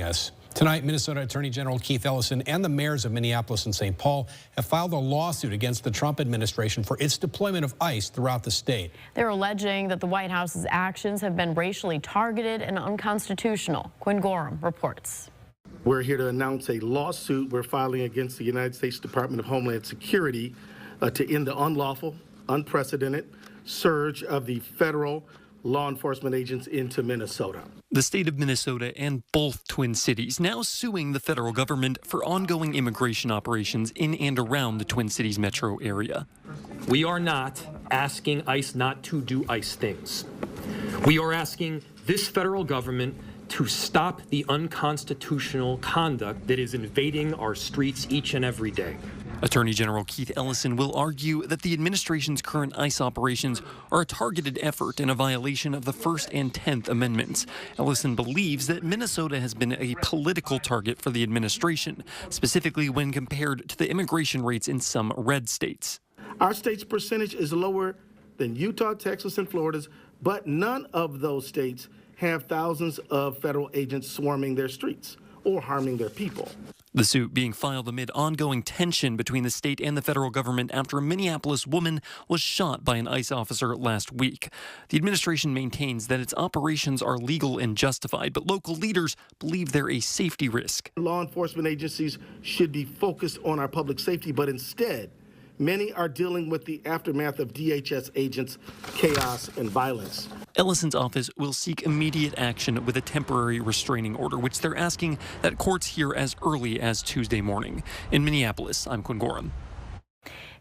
Us. Tonight, Minnesota Attorney General Keith Ellison and the mayors of Minneapolis and St. Paul have filed a lawsuit against the Trump administration for its deployment of ICE throughout the state. They're alleging that the White House's actions have been racially targeted and unconstitutional. Quinn Gorham reports. We're here to announce a lawsuit we're filing against the United States Department of Homeland Security to end the unlawful, unprecedented surge of the federal law enforcement agents into Minnesota. The state of Minnesota and both Twin Cities now suing the federal government for ongoing immigration operations in and around the Twin Cities metro area. We are not asking ICE not to do ICE things. We are asking this federal government to stop the unconstitutional conduct that is invading our streets each and every day. Attorney General Keith Ellison will argue that the administration's current ICE operations are a targeted effort and a violation of the First and 10th Amendments. Ellison believes that Minnesota has been a political target for the administration, specifically when compared to the immigration rates in some red states. Our state's percentage is lower than Utah, Texas, and Florida's, but none of those states have thousands of federal agents swarming their streets or harming their people. The suit being filed amid ongoing tension between the state and the federal government after a Minneapolis woman was shot by an ICE officer last week. The administration maintains that its operations are legal and justified, but local leaders believe they're a safety risk. Law enforcement agencies should be focused on our public safety, but instead, many are dealing with the aftermath of DHS agents' chaos and violence. Ellison's office will seek immediate action with a temporary restraining order, which they're asking that courts hear as early as Tuesday morning. In Minneapolis, I'm Quinn Gorham.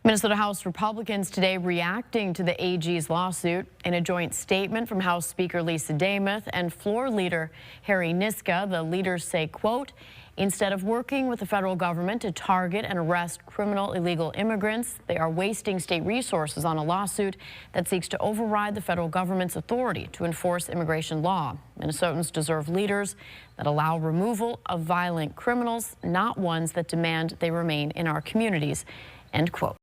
Minnesota House Republicans today reacting to the AG's lawsuit. In a joint statement from House Speaker Lisa Demuth and Floor Leader Harry Niska, the leaders say, quote, instead of working with the federal government to target and arrest criminal illegal immigrants, they are wasting state resources on a lawsuit that seeks to override the federal government's authority to enforce immigration law. Minnesotans deserve leaders that allow removal of violent criminals, not ones that demand they remain in our communities, end quote.